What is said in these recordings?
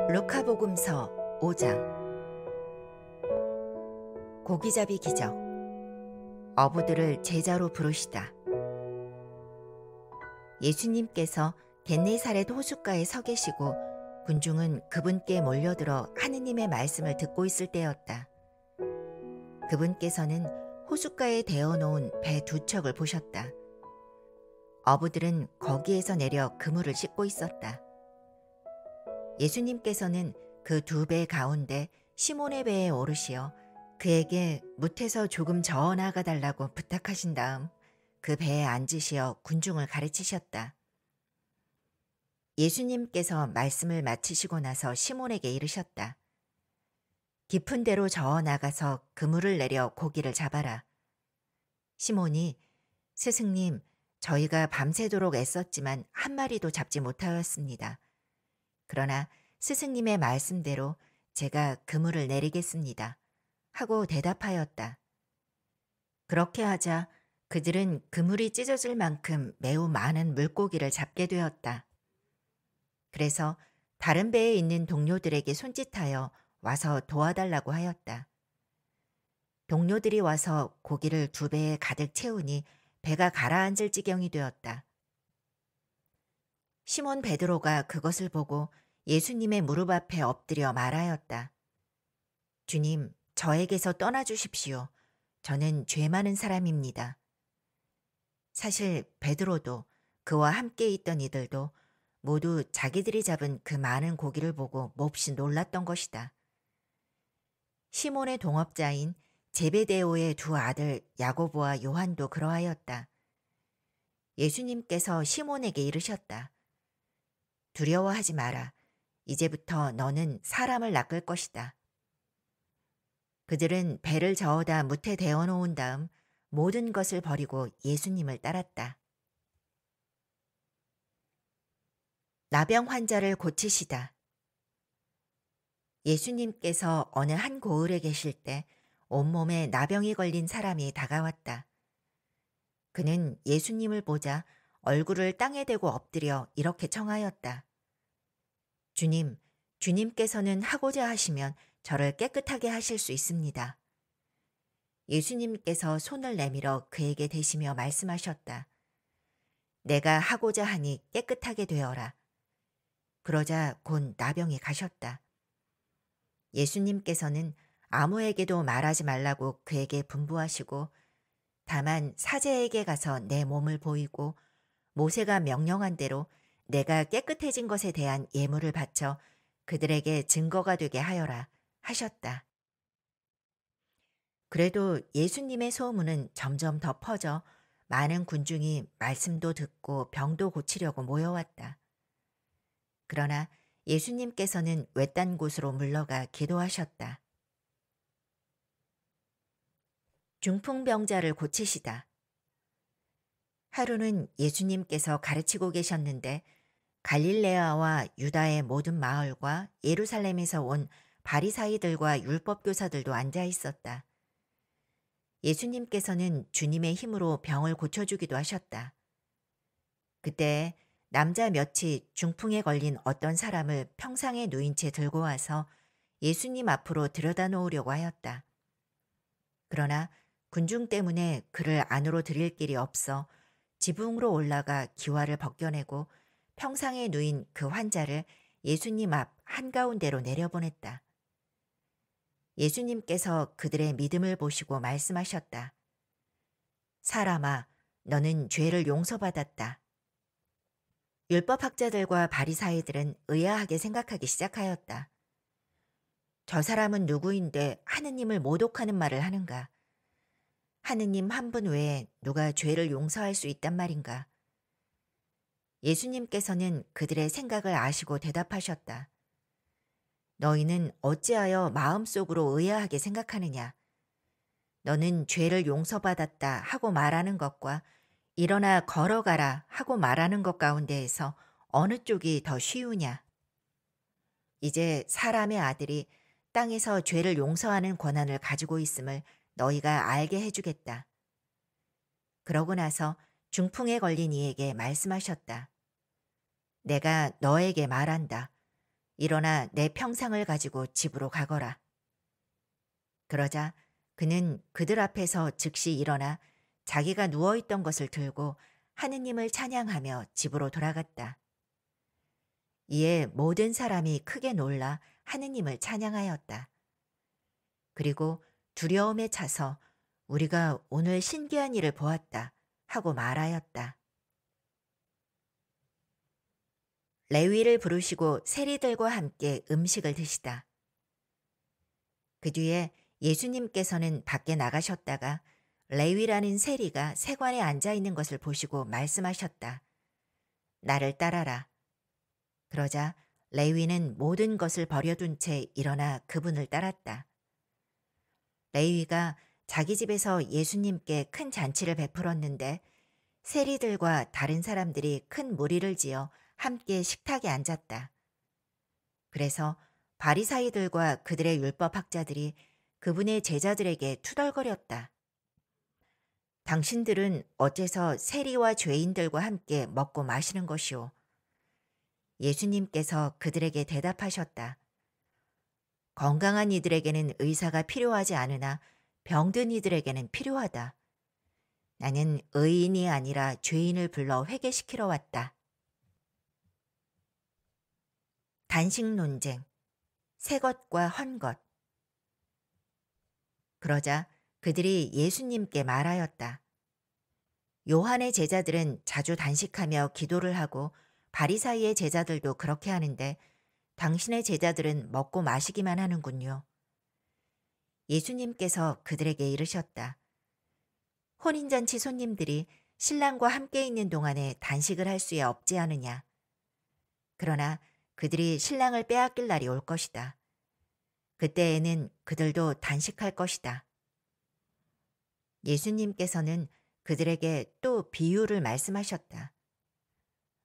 루카복음서 5장. 고기잡이 기적. 어부들을 제자로 부르시다. 예수님께서 겟네사렛 호숫가에 서 계시고 군중은 그분께 몰려들어 하느님의 말씀을 듣고 있을 때였다. 그분께서는 호숫가에 대어놓은 배 두 척을 보셨다. 어부들은 거기에서 내려 그물을 씻고 있었다. 예수님께서는 그 두 배 가운데 시몬의 배에 오르시어 그에게 뭇에서 조금 저어 나가 달라고 부탁하신 다음 그 배에 앉으시어 군중을 가르치셨다. 예수님께서 말씀을 마치시고 나서 시몬에게 이르셨다. 깊은 데로 저어 나가서 그물을 내려 고기를 잡아라. 시몬이 스승님, 저희가 밤새도록 애썼지만 한 마리도 잡지 못하였습니다. 그러나 스승님의 말씀대로 제가 그물을 내리겠습니다. 하고 대답하였다. 그렇게 하자 그들은 그물이 찢어질 만큼 매우 많은 물고기를 잡게 되었다. 그래서 다른 배에 있는 동료들에게 손짓하여 와서 도와달라고 하였다. 동료들이 와서 고기를 두 배에 가득 채우니 배가 가라앉을 지경이 되었다. 시몬 베드로가 그것을 보고 예수님의 무릎 앞에 엎드려 말하였다. 주님, 저에게서 떠나주십시오. 저는 죄 많은 사람입니다. 사실 베드로도 그와 함께 있던 이들도 모두 자기들이 잡은 그 많은 고기를 보고 몹시 놀랐던 것이다. 시몬의 동업자인 제베데오의 두 아들 야고보와 요한도 그러하였다. 예수님께서 시몬에게 이르셨다. 두려워하지 마라. 이제부터 너는 사람을 낚을 것이다. 그들은 배를 저어다 뭇에 대어 놓은 다음 모든 것을 버리고 예수님을 따랐다. 나병 환자를 고치시다. 예수님께서 어느 한 고을에 계실 때 온몸에 나병이 걸린 사람이 다가왔다. 그는 예수님을 보자 얼굴을 땅에 대고 엎드려 이렇게 청하였다. 주님, 주님께서는 하고자 하시면 저를 깨끗하게 하실 수 있습니다. 예수님께서 손을 내밀어 그에게 대시며 말씀하셨다. 내가 하고자 하니 깨끗하게 되어라. 그러자 곧 나병이 가셨다. 예수님께서는 아무에게도 말하지 말라고 그에게 분부하시고 다만 사제에게 가서 내 몸을 보이고 모세가 명령한 대로 내가 깨끗해진 것에 대한 예물을 바쳐 그들에게 증거가 되게 하여라 하셨다. 그래도 예수님의 소문은 점점 더 퍼져 많은 군중이 말씀도 듣고 병도 고치려고 모여왔다. 그러나 예수님께서는 외딴 곳으로 물러가 기도하셨다. 중풍병자를 고치시다. 하루는 예수님께서 가르치고 계셨는데 갈릴레아와 유다의 모든 마을과 예루살렘에서 온 바리사이들과 율법교사들도 앉아 있었다. 예수님께서는 주님의 힘으로 병을 고쳐주기도 하셨다. 그때 남자 몇이 중풍에 걸린 어떤 사람을 평상에 누인 채 들고 와서 예수님 앞으로 들여다 놓으려고 하였다. 그러나 군중 때문에 그를 안으로 들일 길이 없어 지붕으로 올라가 기와를 벗겨내고 평상에 누인 그 환자를 예수님 앞 한가운데로 내려보냈다. 예수님께서 그들의 믿음을 보시고 말씀하셨다. 사람아, 너는 죄를 용서받았다. 율법학자들과 바리사이들은 의아하게 생각하기 시작하였다. 저 사람은 누구인데 하느님을 모독하는 말을 하는가? 하느님 한 분 외에 누가 죄를 용서할 수 있단 말인가? 예수님께서는 그들의 생각을 아시고 대답하셨다. 너희는 어찌하여 마음속으로 의아하게 생각하느냐? 너는 죄를 용서받았다 하고 말하는 것과 일어나 걸어가라 하고 말하는 것 가운데에서 어느 쪽이 더 쉬우냐? 이제 사람의 아들이 땅에서 죄를 용서하는 권한을 가지고 있음을 너희가 알게 해주겠다. 그러고 나서 중풍에 걸린 이에게 말씀하셨다. 내가 너에게 말한다. 일어나 내 평상을 가지고 집으로 가거라. 그러자 그는 그들 앞에서 즉시 일어나 자기가 누워있던 것을 들고 하느님을 찬양하며 집으로 돌아갔다. 이에 모든 사람이 크게 놀라 하느님을 찬양하였다. 그리고 두려움에 차서 우리가 오늘 신기한 일을 보았다 하고 말하였다. 레위를 부르시고 세리들과 함께 음식을 드시다. 그 뒤에 예수님께서는 밖에 나가셨다가 레위라는 세리가 세관에 앉아 있는 것을 보시고 말씀하셨다. 나를 따라라. 그러자 레위는 모든 것을 버려둔 채 일어나 그분을 따랐다. 레위가 자기 집에서 예수님께 큰 잔치를 베풀었는데 세리들과 다른 사람들이 큰 무리를 지어 함께 식탁에 앉았다. 그래서 바리사이들과 그들의 율법학자들이 그분의 제자들에게 투덜거렸다. 당신들은 어째서 세리와 죄인들과 함께 먹고 마시는 것이오? 예수님께서 그들에게 대답하셨다. 건강한 이들에게는 의사가 필요하지 않으나 병든 이들에게는 필요하다. 나는 의인이 아니라 죄인을 불러 회개시키러 왔다. 단식 논쟁, 새 것과 헌 것. 그러자 그들이 예수님께 말하였다. 요한의 제자들은 자주 단식하며 기도를 하고 바리사이의 제자들도 그렇게 하는데 당신의 제자들은 먹고 마시기만 하는군요. 예수님께서 그들에게 이르셨다. 혼인잔치 손님들이 신랑과 함께 있는 동안에 단식을 할 수야 없지 않으냐. 그러나 그들이 신랑을 빼앗길 날이 올 것이다. 그때에는 그들도 단식할 것이다. 예수님께서는 그들에게 또 비유를 말씀하셨다.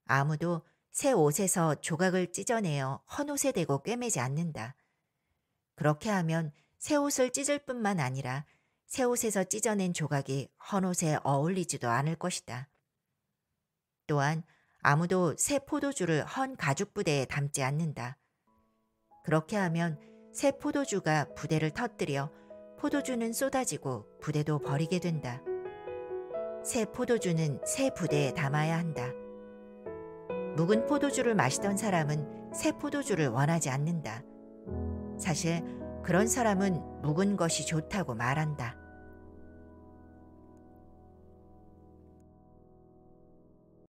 아무도 새 옷에서 조각을 찢어내어 헌 옷에 대고 꿰매지 않는다. 그렇게 하면 새 옷을 찢을 뿐만 아니라 새 옷에서 찢어낸 조각이 헌 옷에 어울리지도 않을 것이다. 또한 아무도 새 포도주를 헌 가죽 부대에 담지 않는다. 그렇게 하면 새 포도주가 부대를 터뜨려 포도주는 쏟아지고 부대도 버리게 된다. 새 포도주는 새 부대에 담아야 한다. 묵은 포도주를 마시던 사람은 새 포도주를 원하지 않는다. 사실 그런 사람은 묵은 것이 좋다고 말한다.